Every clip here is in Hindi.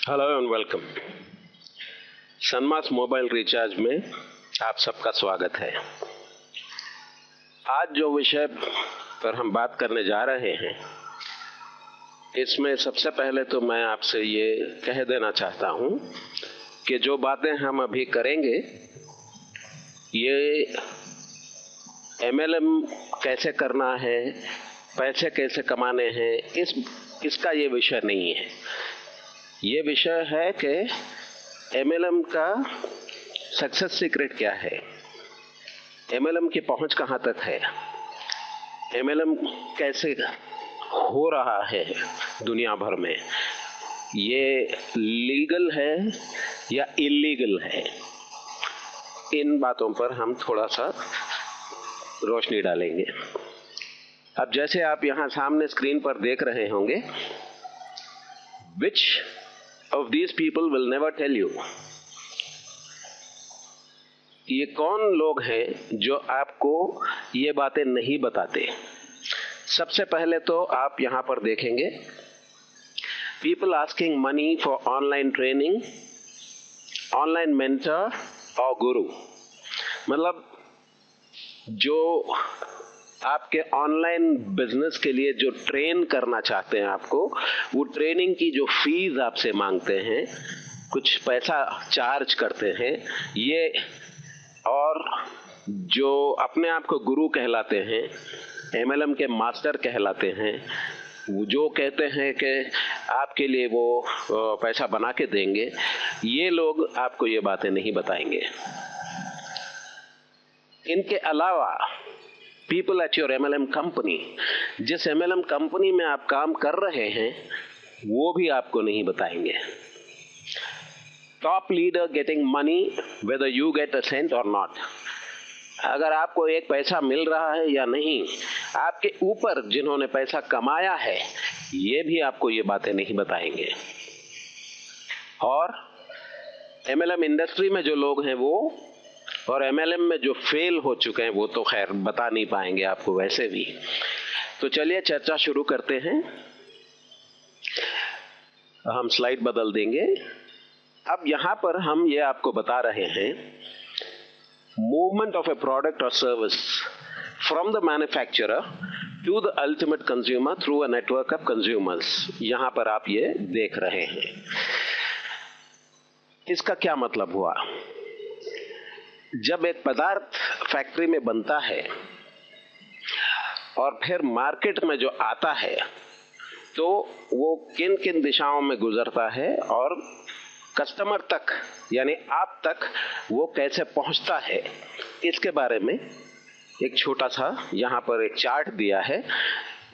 Hello and welcome. सनमास मोबाइल रिचार्ज में आप सबका स्वागत है। आज जो विषय पर हम बात करने जा रहे हैं, इसमें सबसे पहले तो मैं आपसे ये कह देना चाहता हूँ कि जो बातें हम अभी करेंगे, ये MLM कैसे करना है, पैसे कैसे कमाने हैं, इसका ये विषय नहीं है। ये विषय है कि MLM का सक्सेस सीक्रेट क्या है, MLM की पहुंच कहां तक है, MLM कैसे हो रहा है दुनिया भर में, ये लीगल है या इलीगल है, इन बातों पर हम थोड़ा सा रोशनी डालेंगे। अब जैसे आप यहां सामने स्क्रीन पर देख रहे होंगे, which of these people will never tell you, ये कौन लोग हैं जो आपको ये बातें नहीं बताते। सबसे पहले तो आप यहां पर देखेंगे people asking money for online training, online mentor और गुरु। मतलब जो आपके ऑनलाइन बिजनेस के लिए जो ट्रेन करना चाहते हैं आपको, वो ट्रेनिंग की जो फीस आपसे मांगते हैं, कुछ पैसा चार्ज करते हैं ये, और जो अपने आप को गुरु कहलाते हैं, MLM के मास्टर कहलाते हैं, जो कहते हैं कि आपके लिए वो पैसा बना के देंगे, ये लोग आपको ये बातें नहीं बताएंगे। इनके अलावा people at your MLM company, जिस MLM कंपनी में आप काम कर रहे हैं, वो भी आपको नहीं बताएंगे। Top leader getting money whether you get a cent और नॉट। अगर आपको एक पैसा मिल रहा है या नहीं, आपके ऊपर जिन्होंने पैसा कमाया है, ये भी आपको ये बातें नहीं बताएंगे। और MLM इंडस्ट्री में जो लोग हैं वो, और MLM में जो फेल हो चुके हैं, वो तो खैर बता नहीं पाएंगे आपको वैसे भी। तो चलिए चर्चा शुरू करते हैं। हम स्लाइड बदल देंगे। अब यहां पर हम ये आपको बता रहे हैं, मूवमेंट ऑफ ए प्रोडक्ट और service from the manufacturer to the ultimate consumer through a network of consumers. यहां पर आप ये देख रहे हैं। इसका क्या मतलब हुआ? जब एक पदार्थ फैक्ट्री में बनता है और फिर मार्केट में जो आता है, तो वो किन किन दिशाओं में गुजरता है और कस्टमर तक यानी आप तक वो कैसे पहुंचता है, इसके बारे में एक छोटा सा यहां पर एक चार्ट दिया है।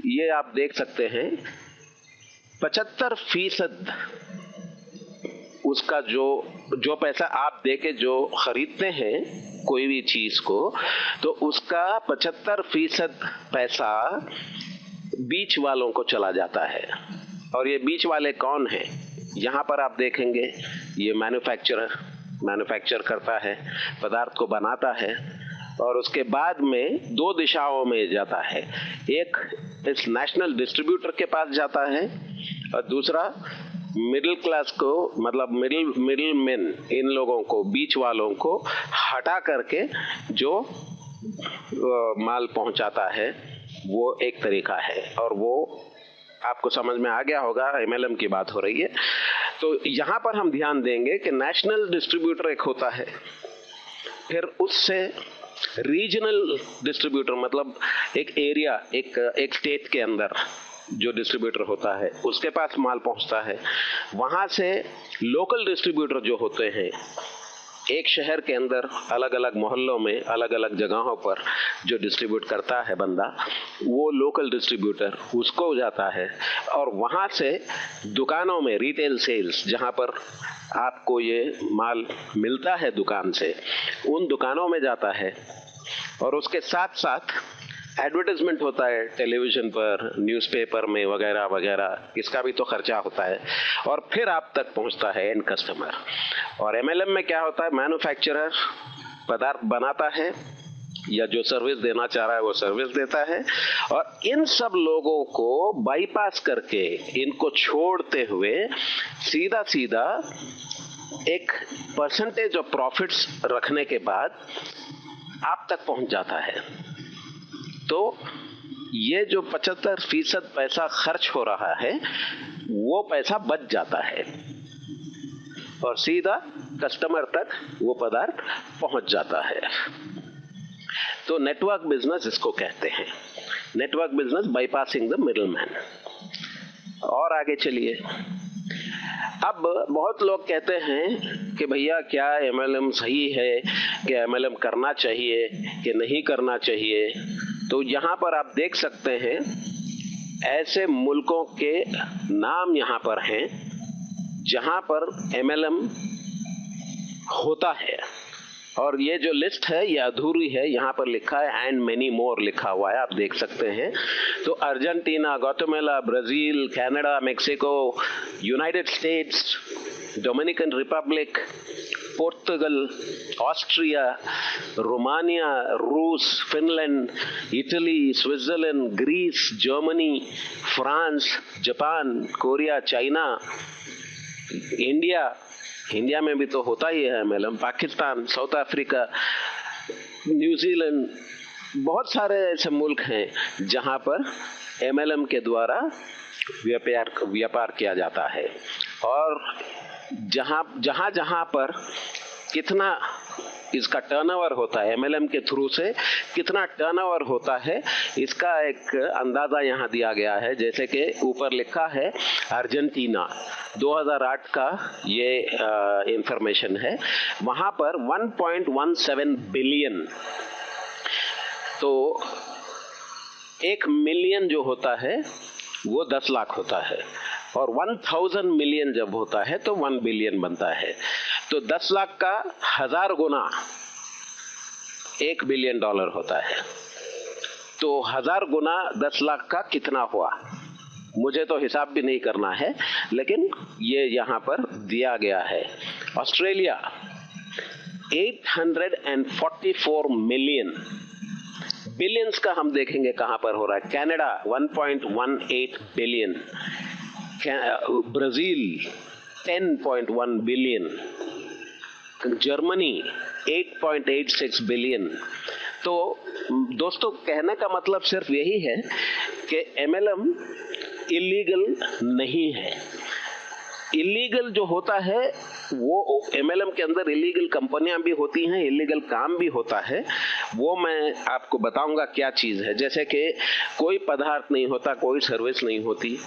ये आप देख सकते हैं 75% उसका जो पैसा आप देके जो खरीदते हैं कोई भी चीज को, तो उसका 75% पैसा बीच वालों को चला जाता है। और ये बीच वाले कौन हैं? यहाँ पर आप देखेंगे ये मैन्युफैक्चर करता है, पदार्थ को बनाता है, और उसके बाद में दो दिशाओं में जाता है। एक इस नेशनल डिस्ट्रीब्यूटर के पास जाता है, और दूसरा मिडिल क्लास को, मतलब मिडिल मैन, इन लोगों को, बीच वालों को हटा करके जो माल पहुंचाता है, वो एक तरीका है। और वो आपको समझ में आ गया होगा, MLM की बात हो रही है। तो यहां पर हम ध्यान देंगे कि नेशनल डिस्ट्रीब्यूटर एक होता है, फिर उससे रीजनल डिस्ट्रीब्यूटर, मतलब एक एरिया, एक स्टेट के अंदर जो डिस्ट्रीब्यूटर होता है, उसके पास माल पहुंचता है। वहां से लोकल डिस्ट्रीब्यूटर जो होते हैं, एक शहर के अंदर अलग अलग मोहल्लों में, अलग अलग जगहों पर जो डिस्ट्रीब्यूट करता है बंदा, वो लोकल डिस्ट्रीब्यूटर उसको जाता है। और वहां से दुकानों में, रिटेल सेल्स, जहां पर आपको ये माल मिलता है दुकान से, उन दुकानों में जाता है। और उसके साथ साथ एडवर्टाइजमेंट होता है टेलीविजन पर, न्यूज़पेपर में वगैरह वगैरह, इसका भी तो खर्चा होता है। और फिर आप तक पहुंचता है एंड कस्टमर। और MLM में क्या होता है? मैन्युफैक्चरर पदार्थ बनाता है, या जो सर्विस देना चाह रहा है वो सर्विस देता है, और इन सब लोगों को बाईपास करके, इनको छोड़ते हुए सीधा सीधा एक परसेंटेज ऑफ प्रॉफिट्स रखने के बाद आप तक पहुंच जाता है। तो ये जो 75% पैसा खर्च हो रहा है वो पैसा बच जाता है और सीधा कस्टमर तक वो पदार्थ पहुंच जाता है। तो नेटवर्क बिजनेस इसको कहते हैं, network business bypassing the middleman. और आगे चलिए, अब बहुत लोग कहते हैं कि भैया क्या एमएलएम सही है, कि एमएलएम करना चाहिए कि नहीं करना चाहिए। तो यहाँ पर आप देख सकते हैं ऐसे मुल्कों के नाम यहाँ पर हैं जहाँ पर एमएलएम होता है, और ये जो लिस्ट है ये अधूरी है, यहाँ पर लिखा है एंड मेनी मोर लिखा हुआ है, आप देख सकते हैं। तो Argentina, Guatemala, Brazil, Canada, Mexico, United States, Dominican Republic, Portugal, Austria, Romania, रूस, Finland, Italy, Switzerland, Greece, Germany, France, Japan, Korea, China, India में भी तो होता ही है MLM, Pakistan, South Africa, New Zealand, बहुत सारे ऐसे मुल्क हैं जहां पर एमएलएम के द्वारा व्यापार किया जाता है। और जहां पर कितना इसका टर्नओवर होता है, एमएलएम के थ्रू से कितना टर्नओवर होता है, इसका एक अंदाजा यहाँ दिया गया है। जैसे कि ऊपर लिखा है अर्जेंटीना 2008 का ये इंफॉर्मेशन है, वहां पर 1.17 बिलियन, तो 1 मिलियन जो होता है वो 10 लाख होता है, और 1000 मिलियन जब होता है तो 1 बिलियन बनता है। तो 10 लाख का 1000 गुना $1 बिलियन होता है। तो 1000 गुना 10 लाख का कितना हुआ, मुझे तो हिसाब भी नहीं करना है, लेकिन ये यहाँ पर दिया गया है। ऑस्ट्रेलिया 844 मिलियन, बिलियंस का हम देखेंगे कहां पर हो रहा है। Canada 1.18 billion, Brazil 10.1 billion, Germany 8.86 billion. तो दोस्तों कहने का मतलब सिर्फ यही है कि एमएलएम इलीगल नहीं है। इलीगल जो होता है वो एमएलएम के अंदर इलीगल कंपनियां भी होती हैं, इलीगल काम भी होता है, वो मैं आपको बताऊंगा क्या चीज है। जैसे कि कोई पदार्थ नहीं होता, कोई सर्विस नहीं होती,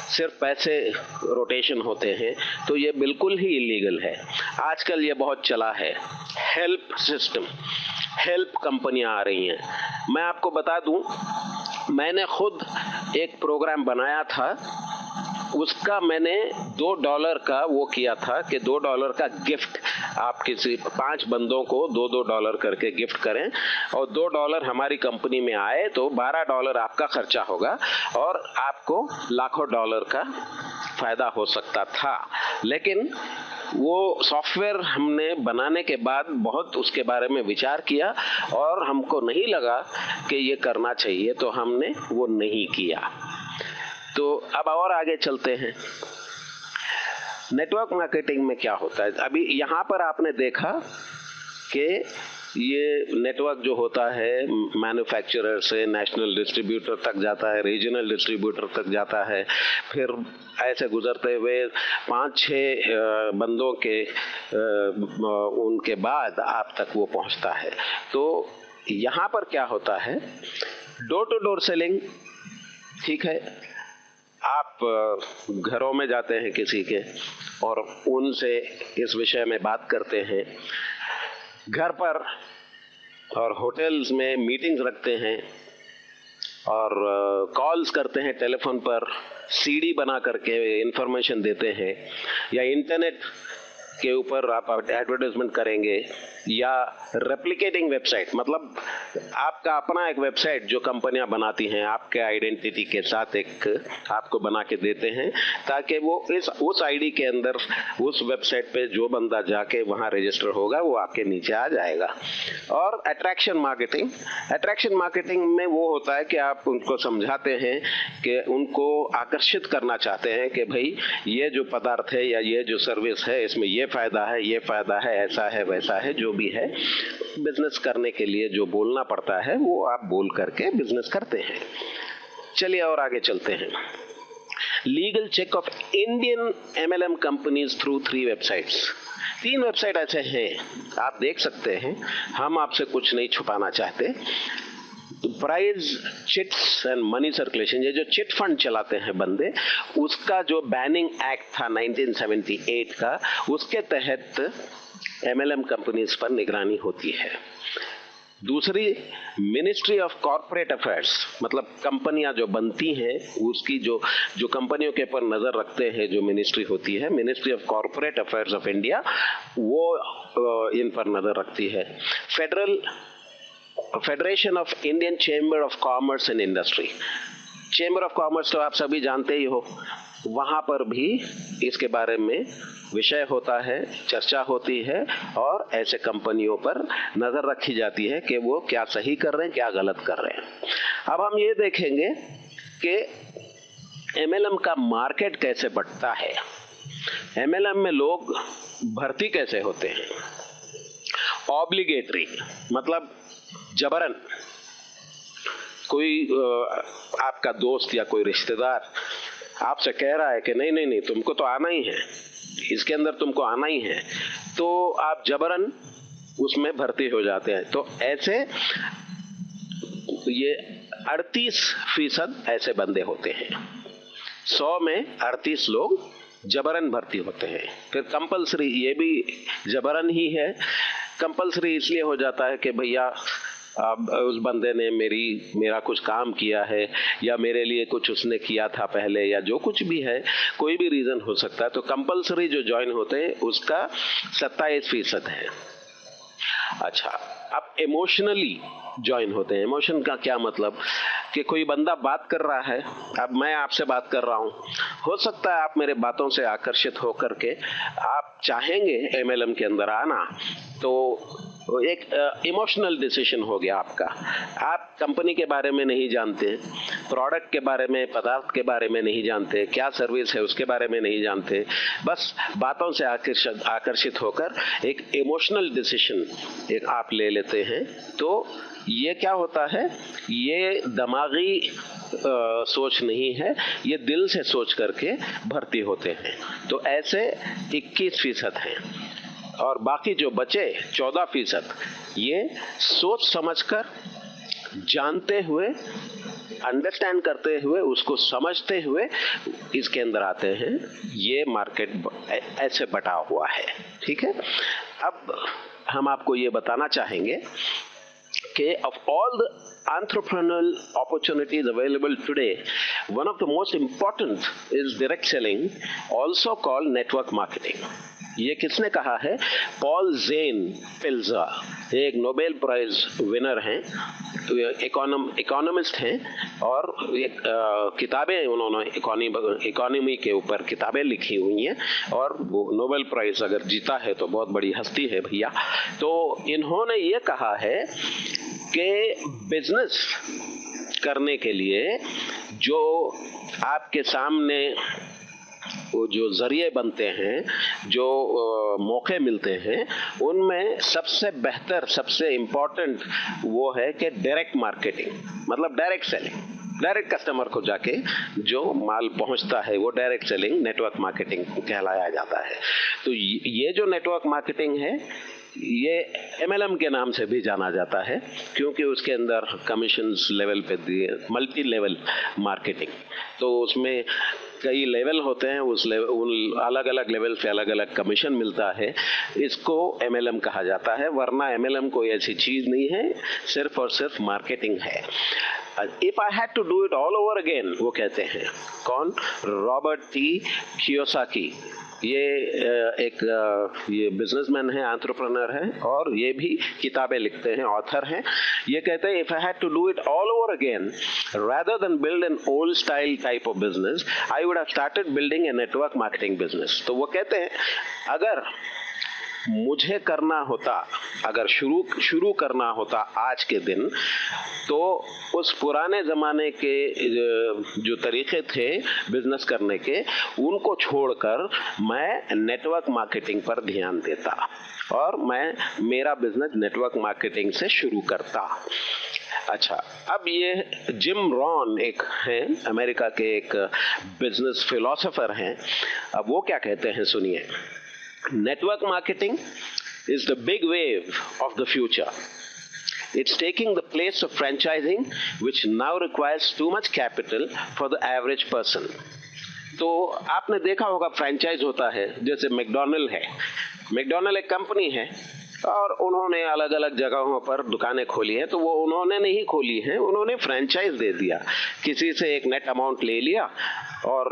सिर्फ पैसे रोटेशन होते हैं, तो ये बिल्कुल ही इलीगल है। आजकल ये बहुत चला है, हेल्प सिस्टम, हेल्प कंपनियां आ रही हैं। मैं आपको बता दूं, मैंने खुद एक प्रोग्राम बनाया था, उसका मैंने $2 का वो किया था कि $2 का गिफ्ट, आप किसी 5 बंदों को $2 करके गिफ्ट करें, और $2 हमारी कंपनी में आए तो $12 आपका खर्चा होगा और आपको लाखों डॉलर का फायदा हो सकता था। लेकिन वो सॉफ्टवेयर हमने बनाने के बाद बहुत उसके बारे में विचार किया और हमको नहीं लगा कि ये करना चाहिए, तो हमने वो नहीं किया। तो अब और आगे चलते हैं, नेटवर्क मार्केटिंग में क्या होता है। अभी यहाँ पर आपने देखा कि ये नेटवर्क जो होता है मैन्युफैक्चरर से नेशनल डिस्ट्रीब्यूटर तक जाता है, रीजनल डिस्ट्रीब्यूटर तक जाता है, फिर ऐसे गुजरते हुए 5-6 बंदों के उनके बाद आप तक वो पहुंचता है। तो यहाँ पर क्या होता है, डोर टू डोर सेलिंग, ठीक है, आप घरों में जाते हैं किसी के और उनसे इस विषय में बात करते हैं, घर पर और होटल्स में मीटिंग्स रखते हैं और कॉल्स करते हैं टेलीफोन पर, सीडी बना करके इंफॉर्मेशन देते हैं, या इंटरनेट के ऊपर आप एडवर्टाइजमेंट करेंगे, या रेप्लिकेटिंग वेबसाइट, मतलब आपका अपना एक वेबसाइट जो कंपनियां बनाती हैं आपके आइडेंटिटी के साथ एक आपको बना के देते हैं, ताकि वो उस आईडी के अंदर उस वेबसाइट पे जो बंदा जाके वहां रजिस्टर होगा वो आपके नीचे आ जाएगा। और अट्रैक्शन मार्केटिंग में वो होता है कि आप उनको समझाते हैं कि उनको आकर्षित करना चाहते हैं कि भाई ये जो पदार्थ है या ये जो सर्विस है इसमें ये फायदा है, ऐसा है वैसा है, जो भी है बिजनेस करने के लिए जो बोलना पड़ता है वो आप बोल करके बिजनेस करते हैं। चलिए और आगे चलते हैं। Legal check of Indian MLM companies through 3 websites. 3 website ऐसे हैं, आप देख सकते हैं, हम आपसे कुछ नहीं छुपाना चाहते। Prize chits and money circulation, ये जो चिट फंड चलाते हैं बंदे, उसका जो बैनिंग एक्ट था 1978 का, उसके तहत MLM कंपनीज पर निगरानी होती है। दूसरी, मिनिस्ट्री ऑफ कॉर्पोरेट अफेयर्स, मतलब कंपनियां जो बनती हैं उसकी जो कंपनियों के ऊपर नजर रखते हैं जो मिनिस्ट्री होती है, ministry of corporate affairs of India, वो इन पर नजर रखती है। Federation of Indian chamber of commerce and industry, chamber of commerce तो आप सभी जानते ही हो, वहां पर भी इसके बारे में विषय होता है, चर्चा होती है और ऐसे कंपनियों पर नजर रखी जाती है कि वो क्या सही कर रहे हैं, क्या गलत कर रहे हैं। अब हम ये देखेंगे कि MLM का मार्केट कैसे बढ़ता है, MLM में लोग भर्ती कैसे होते हैं। ऑब्लिगेटरी मतलब जबरन, कोई आपका दोस्त या कोई रिश्तेदार आपसे कह रहा है कि नहीं तुमको तो आना ही है, इसके अंदर तुमको आना ही है, तो आप जबरन उसमें भर्ती हो जाते हैं। तो ऐसे ये 38% ऐसे बंदे होते हैं, 100 में 38 लोग जबरन भर्ती होते हैं। फिर कंपलसरी, ये भी जबरन ही है। कंपलसरी इसलिए हो जाता है कि भैया अब उस बंदे ने मेरा कुछ काम किया है या मेरे लिए कुछ उसने किया था पहले, या जो कुछ भी है, कोई भी रीजन हो सकता है। तो कंपलसरी जो ज्वाइन होते हैं उसका 27% है। अच्छा, अब इमोशनली ज्वाइन होते हैं। इमोशन का क्या मतलब कि कोई बंदा बात कर रहा है, अब मैं आपसे बात कर रहा हूं, हो सकता है आप मेरे बातों से आकर्षित होकर के आप चाहेंगे MLM के अंदर आना, तो एक इमोशनल डिसीजन हो गया आपका। आप कंपनी के बारे में नहीं जानते, प्रोडक्ट के बारे में, पदार्थ के बारे में नहीं जानते, क्या सर्विस है उसके बारे में नहीं जानते, बस बातों से आकर्षित होकर एक इमोशनल डिसीजन एक आप ले लेते हैं। तो ये क्या होता है, ये दिमागी सोच नहीं है, ये दिल से सोच करके भर्ती होते हैं। तो ऐसे 21% हैं और बाकी जो बचे 14% ये सोच समझकर, जानते हुए, अंडरस्टैंड करते हुए, उसको समझते हुए इसके अंदर आते हैं। ये मार्केट ऐसे बटा हुआ है, ठीक है। अब हम आपको ये बताना चाहेंगे कि of all the entrepreneurial opportunities available today, one of the most important is direct selling, also called network marketing. ये किसने कहा है? पॉल जेन पिल्जा, एक नोबेल प्राइज विनर हैं, इकोनॉमिस्ट हैं और एक किताबें उन्होंने इकोनॉमी के ऊपर किताबें लिखी हुई हैं और वो नोबेल प्राइज अगर जीता है तो बहुत बड़ी हस्ती है भैया। तो इन्होंने ये कहा है कि बिजनेस करने के लिए जो आपके सामने वो जो जरिए बनते हैं, जो मौके मिलते हैं, उनमें सबसे बेहतर, सबसे इम्पोर्टेंट वो है कि डायरेक्ट मार्केटिंग, मतलब डायरेक्ट सेलिंग। डायरेक्ट कस्टमर को जाके जो माल पहुंचता है वो डायरेक्ट सेलिंग, नेटवर्क मार्केटिंग कहलाया जाता है। तो ये जो नेटवर्क मार्केटिंग है ये MLM के नाम से भी जाना जाता है, क्योंकि उसके अंदर कमीशंस लेवल पे दिए, मल्टी लेवल मार्केटिंग, तो उसमें कई लेवल होते हैं, उन अलग अलग लेवल से अलग अलग कमीशन मिलता है, इसको MLM कहा जाता है। वरना MLM कोई ऐसी चीज नहीं है, सिर्फ और सिर्फ मार्केटिंग है। If I had to do it all over again, वो कहते हैं कौन, रॉबर्ट टी कियोसाकी। ये ये बिजनेसमैन है, एंटरप्रेन्योर है और ये भी किताबें लिखते हैं, ऑथर हैं। ये कहते हैं if I had to do it all over again rather than build an old style type of business, I would have started building a network marketing business। तो वो कहते हैं अगर मुझे करना होता, अगर शुरू करना होता आज के दिन, तो उस पुराने ज़माने के जो तरीके थे बिजनेस करने के, उनको छोड़कर मैं नेटवर्क मार्केटिंग पर ध्यान देता और मैं मेरा बिजनेस नेटवर्क मार्केटिंग से शुरू करता। अच्छा, अब ये जिम रॉन एक हैं, अमेरिका के एक बिजनेस फिलोसोफर हैं। अब वो क्या कहते हैं सुनिए। Network marketing is the big wave of the future. It's taking the place of franchising, which now requires too much capital for the average person. तो आपने देखा होगा फ्रेंचाइज होता है, जैसे मैकडॉनल्ड है। मैकडॉनल्ड एक कंपनी है और उन्होंने अलग अलग जगहों पर दुकानें खोली हैं। तो वो उन्होंने नहीं खोली हैं, उन्होंने फ्रेंचाइज दे दिया, किसी से एक नेट अमाउंट ले लिया और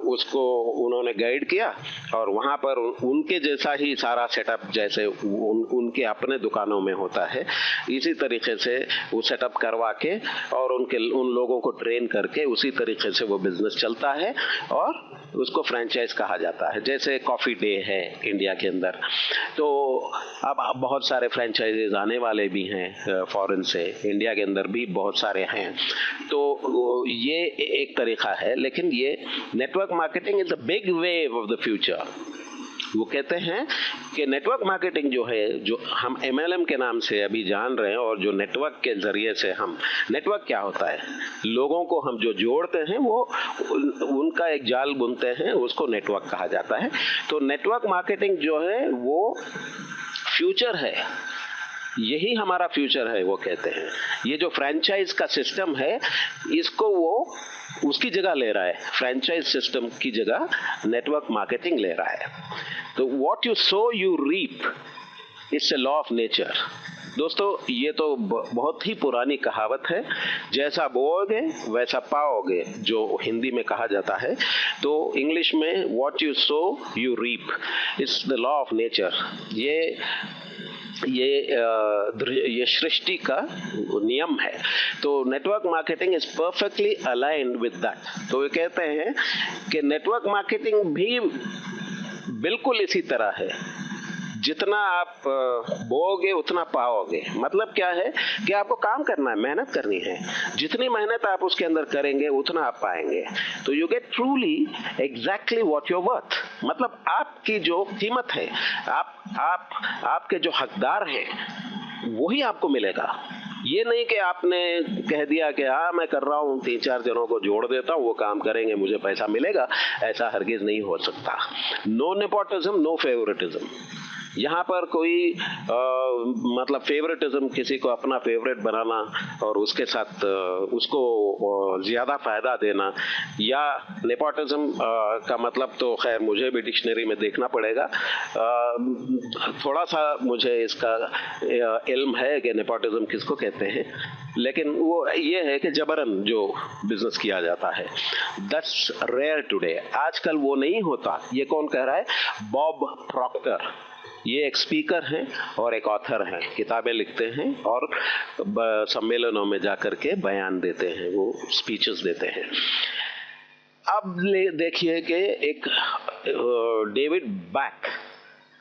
उसको उन्होंने गाइड किया और वहाँ पर उनके जैसा ही सारा सेटअप जैसे उनके अपने दुकानों में होता है, इसी तरीके से वो सेटअप करवा के और उन लोगों को ट्रेन करके उसी तरीके से वो बिजनेस चलता है और उसको फ्रेंचाइज कहा जाता है। जैसे कॉफ़ी डे है इंडिया के अंदर, तो अब बहुत सारे फ्रेंचाइजेज आने वाले भी हैं फॉरेन से, इंडिया के अंदर भी बहुत सारे हैं। तो ये एक तरीका है, लेकिन ये network marketing is the big wave of the future. वो कहते हैं कि नेटवर्क मार्केटिंग जो है, जो हम MLM के नाम से अभी जान रहे हैं, और जो नेटवर्क के जरिए से हम, नेटवर्क क्या होता है, लोगों को हम जो जोड़ते हैं वो उनका एक जाल बुनते हैं, उसको नेटवर्क कहा जाता है। तो नेटवर्क मार्केटिंग जो है वो फ्यूचर है, यही हमारा फ्यूचर है। वो कहते हैं ये जो फ्रेंचाइज का सिस्टम है, इसको वो उसकी जगह ले रहा है, फ्रेंचाइज सिस्टम की जगह नेटवर्क मार्केटिंग ले रहा है। तो what you sow you reap, it's a law of nature. दोस्तों, ये तो बहुत ही पुरानी कहावत है, जैसा बोओगे वैसा पाओगे, जो हिंदी में कहा जाता है। तो इंग्लिश में what you sow you reap, it's the law of nature. ये सृष्टि का नियम है। तो network marketing is perfectly aligned with that. तो ये कहते हैं कि नेटवर्क मार्केटिंग भी बिल्कुल इसी तरह है, जितना आप बोओगे उतना पाओगे। मतलब क्या है कि आपको काम करना है, मेहनत करनी है, जितनी मेहनत आप उसके अंदर करेंगे उतना आप पाएंगे। तो you get truly exactly what your worth, मतलब आपकी जो कीमत है, आपके जो हकदार हैं वही आपको मिलेगा। ये नहीं कि आपने कह दिया कि हाँ मैं कर रहा हूँ, 3-4 जनों को जोड़ देता हूँ, वो काम करेंगे, मुझे पैसा मिलेगा। ऐसा हरगिज नहीं हो सकता। No nepotism, no favouritism. यहाँ पर कोई मतलब फेवरेटिज्म, किसी को अपना फेवरेट बनाना और उसके साथ उसको ज़्यादा फायदा देना, या नेपोटिज्म का मतलब तो खैर मुझे भी डिक्शनरी में देखना पड़ेगा। थोड़ा सा मुझे इसका इल्म है कि नेपोटिज्म किसको कहते हैं, लेकिन वो ये है कि जबरन जो बिजनेस किया जाता है। That's rare today. आजकल वो नहीं होता। ये कौन कह रहा है? Bob Proctor. ये एक स्पीकर हैं और एक ऑथर हैं, किताबें लिखते हैं और सम्मेलनों में जाकर के बयान देते हैं, वो स्पीचेस देते हैं। अब देखिए कि एक David back,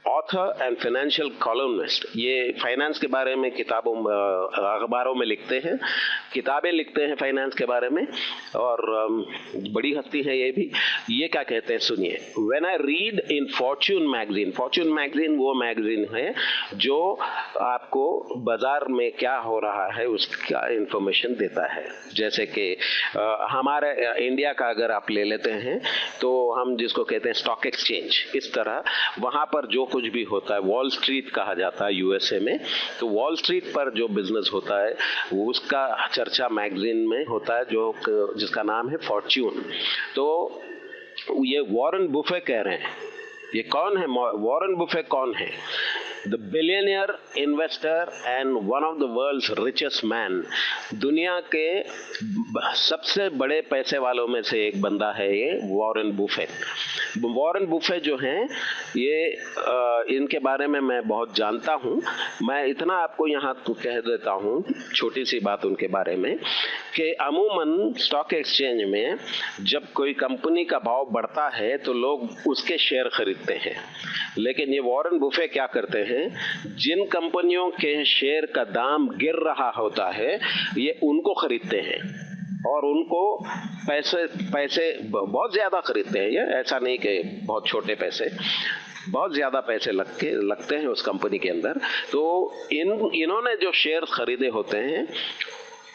author and financial columnist, ये फाइनेंस के बारे में किताबों अखबारों में लिखते हैं, किताबें लिखते हैं फाइनेंस के बारे में, और बड़ी हस्ती है ये भी। ये क्या कहते हैं सुनिए। When I read in Fortune magazine, Fortune magazine वो मैगजीन है जो आपको बाजार में क्या हो रहा है उसका इंफॉर्मेशन देता है। जैसे कि हमारे इंडिया का अगर आप ले लेते हैं तो हम जिसको कहते हैं स्टॉक एक्सचेंज, इस तरह वहाँ पर जो कुछ भी होता है, वॉल स्ट्रीट कहा जाता है यूएसए में, तो वॉल स्ट्रीट पर जो बिजनेस होता है वो उसका चर्चा मैगजीन में होता है, जो जिसका नाम है फॉर्च्यून। तो ये वॉरेन बुफे कह रहे हैं। ये कौन है? वॉरेन बुफे कौन है? The billionaire investor and one of the world's richest man, दुनिया के सबसे बड़े पैसे वालों में से एक बंदा है ये वॉरेन बुफेट। वॉरेन बुफेट जो हैं ये इनके बारे में मैं बहुत जानता हूँ। मैं इतना आपको यहाँ कह देता हूँ, छोटी सी बात उनके बारे में, कि अमूमन स्टॉक एक्सचेंज में जब कोई कंपनी का भाव बढ़ता है तो लोग उसके शेयर खरीदते हैं, लेकिन ये वॉरेन बुफेट क्या करते हैं, जिन कंपनियों के शेयर का दाम गिर रहा होता है ये उनको खरीदते हैं और उनको पैसे बहुत ज्यादा खरीदते हैं। ये ऐसा नहीं कि बहुत छोटे पैसे, बहुत ज्यादा पैसे लगते हैं उस कंपनी के अंदर। तो इन्होंने जो शेयर खरीदे होते हैं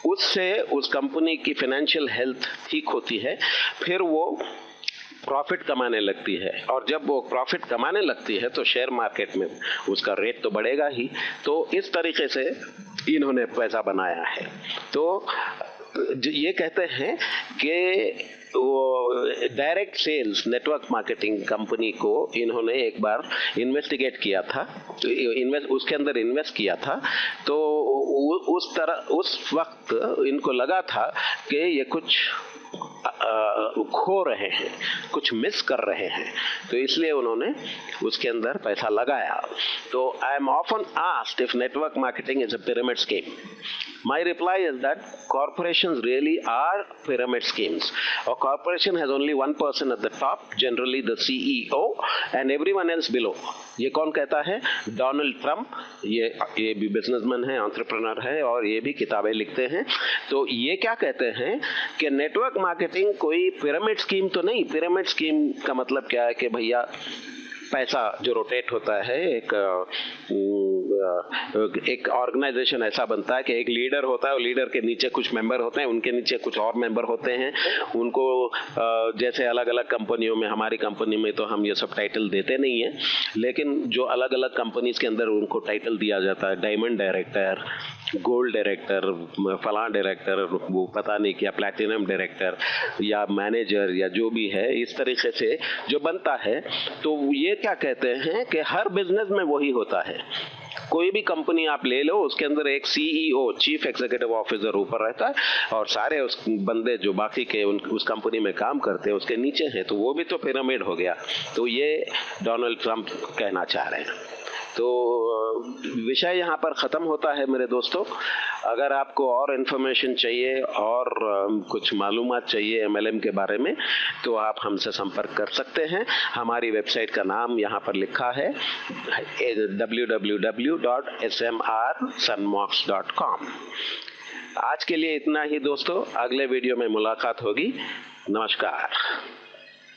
उससे उस कंपनी की फाइनेंशियल हेल्थ ठीक होती है, फिर वो प्रॉफिट कमाने लगती है, और जब वो प्रॉफिट कमाने लगती है तो शेयर मार्केट में उसका रेट तो बढ़ेगा ही। तो इस तरीके से इन्होंने पैसा बनाया है। तो ये कहते हैं कि वो direct sales network marketing company को इन्होंने एक बार इन्वेस्टिगेट किया था, उसके अंदर इन्वेस्ट किया था। तो उस वक्त इनको लगा था कि ये कुछ खो रहे हैं, कुछ मिस कर रहे हैं, तो इसलिए उन्होंने उसके अंदर पैसा लगाया। तो I am often asked if network marketing is a pyramid scheme. My reply is that corporations really are pyramid schemes. A corporation has only one person at the top, generally the CEO, and everyone else below. ये कौन कहता है? Donald Trump. ये भी बिजनेसमैन है, एंटरप्रेन्योर है और ये भी किताबें लिखते हैं। तो ये क्या कहते हैं कि नेटवर्क मार्केटिंग कोई पिरामिड स्कीम तो नहीं। पिरामिड स्कीम का मतलब क्या है कि भैया पैसा जो रोटेट होता है, एक ऑर्गेनाइजेशन ऐसा बनता है कि एक लीडर होता है और लीडर के नीचे कुछ मेंबर होते हैं, उनके नीचे कुछ और मेंबर होते हैं। उनको जैसे अलग अलग कंपनियों में, हमारी कंपनी में तो हम ये सब टाइटल देते नहीं हैं, लेकिन जो अलग अलग कंपनीज के अंदर उनको टाइटल दिया जाता है, डायमंड डायरेक्टर, गोल्ड डायरेक्टर, फलां डायरेक्टर, वो पता नहीं क्या, प्लैटिनम डायरेक्टर या मैनेजर या जो भी है, इस तरीके से जो बनता है। तो ये क्या कहते हैं कि हर बिजनेस में वही होता है। कोई भी कंपनी आप ले लो, उसके अंदर एक सीईओ, चीफ एग्जीक्यूटिव ऑफिसर ऊपर रहता है और सारे उस बंदे जो बाकी के उस कंपनी में काम करते हैं उसके नीचे हैं, तो वो भी तो पिरामिड हो गया। तो ये डोनाल्ड ट्रंप कहना चाह रहे हैं। तो विषय यहाँ पर ख़त्म होता है मेरे दोस्तों। अगर आपको और इन्फॉर्मेशन चाहिए और कुछ मालूमात चाहिए MLM के बारे में, तो आप हमसे संपर्क कर सकते हैं। हमारी वेबसाइट का नाम यहाँ पर लिखा है www.smrsunmox.com। आज के लिए इतना ही दोस्तों, अगले वीडियो में मुलाकात होगी। नमस्कार।